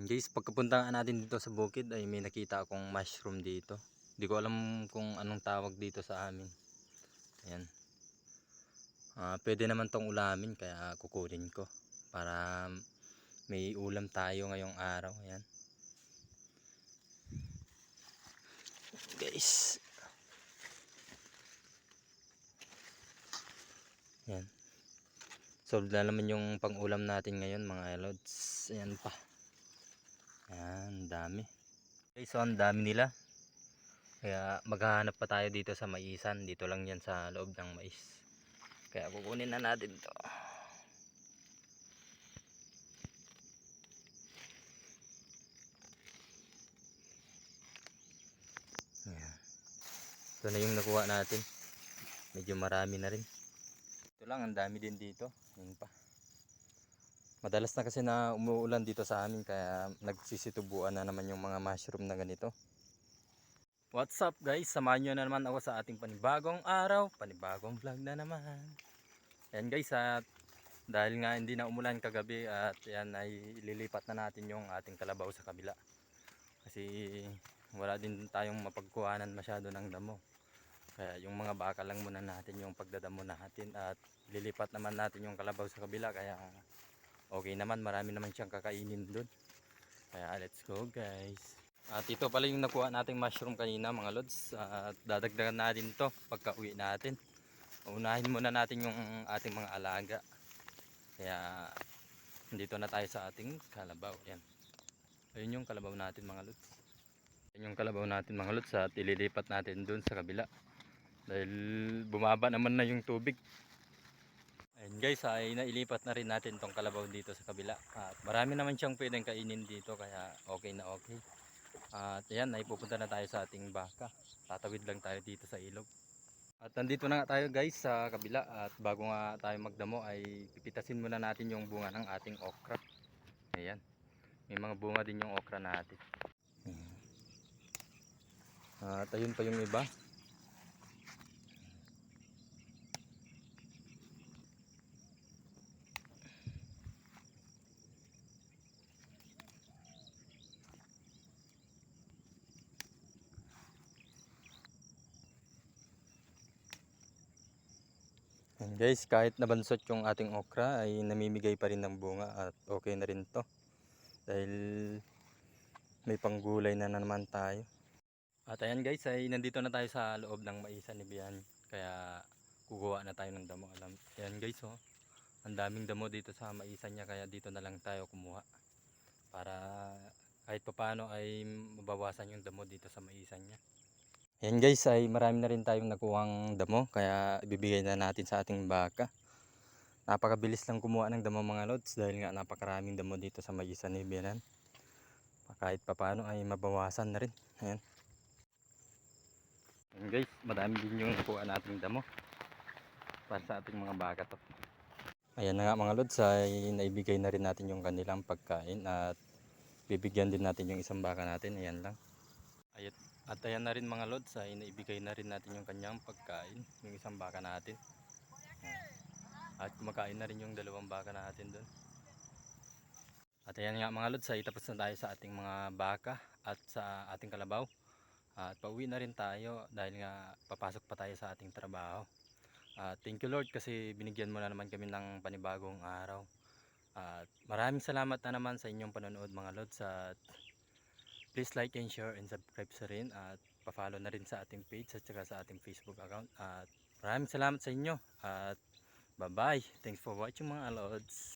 Guys, pagkapunta natin dito sa bukid ay may nakita akong mushroom dito. Hindi ko alam kung anong tawag dito sa amin. Ayan. Pwede naman tong ulamin kaya kukunin ko para may ulam tayo ngayong araw. Ayan. Guys. Ayan. Solve na naman yung pang-ulam natin ngayon mga lods. Ayan pa. Ayan, dami. Guys, so ang dami nila. Kaya maghahanap pa tayo dito sa maisan. Dito lang yan sa loob ng mais. Kaya kukunin na natin to. Ayan. Ito na yung nakuha natin. Medyo marami na rin. Ito lang, ang dami din dito. Yun pa. Madalas na kasi na umuulan dito sa amin kaya nagsisitubuan na naman yung mga mushroom na ganito. What's up guys? Samahan nyo na naman ako sa ating panibagong araw, panibagong vlog na naman. Ayan guys, at dahil nga hindi na umulan kagabi at yan ay ililipat na natin yung ating kalabaw sa kabila. Kasi wala din tayong mapagkuhanan masyado ng damo. Kaya yung mga baka lang muna natin yung pagdadamo natin at lilipat naman natin yung kalabaw sa kabila kaya okay naman, marami naman siyang kakainin doon. Kaya let's go guys. At ito pala yung nakuha nating mushroom kanina mga lods. At dadagdagan natin to pagka uwi natin. Unahin muna natin yung ating mga alaga. Kaya dito na tayo sa ating kalabaw. Yan. Ayun yung kalabaw natin mga lods. Ayun yung kalabaw natin mga lods at ililipat natin doon sa kabila. Dahil bumaba naman na yung tubig. Ayun guys, ay nailipat na rin natin tong kalabaw dito sa kabila. At marami naman siyang pwedeng kainin dito kaya okay na okay. At ayan, naipupunta na tayo sa ating baka. Tatawid lang tayo dito sa ilog. At nandito na nga tayo guys sa kabila. At bago nga tayo magdamo ay pipitasin muna natin yung bunga ng ating okra. Ayan, may mga bunga din yung okra natin. At ayun pa yung iba. Guys, kahit nabansot yung ating okra ay namimigay pa rin ng bunga at okay na rin to dahil may panggulay na naman tayo. At ayan guys, ay nandito na tayo sa loob ng maisan ni Bian kaya kukuha na tayo ng damo. Ayan guys, oh, ang daming damo dito sa maisan niya kaya dito na lang tayo kumuha para kahit papano ay mabawasan yung damo dito sa maisan niya. Ayan guys, ay marami na rin tayong nakuhang damo kaya ibibigay na natin sa ating baka. Napakabilis lang kumuha ng damo mga lods dahil nga napakaraming damo dito sa maisan ni Bianan. Kahit papano ay mabawasan na rin. Ayan. Ayan guys, madami din yung nakuha nating damo para sa ating mga baka to. Ayan na nga mga lods, ay naibigay na rin natin yung kanilang pagkain at bibigyan din natin yung isang baka natin. Ayan lang. At ayan na rin mga lods, ay naibigay na rin natin yung kanyang pagkain, yung isang baka natin. At kumakain na rin yung dalawang baka natin doon. At ayan nga mga lods, ay tapos na tayo sa ating mga baka at sa ating kalabaw. At pauwi na rin tayo dahil nga papasok pa tayo sa ating trabaho. Thank you Lord kasi binigyan mo na naman kami ng panibagong araw. At maraming salamat na naman sa inyong panonood mga lods. At please like and share and subscribe sa rin. At pa-follow na rin sa ating page at saka sa ating Facebook account. At maraming salamat sa inyo. At bye bye. Thanks for watching mga lods.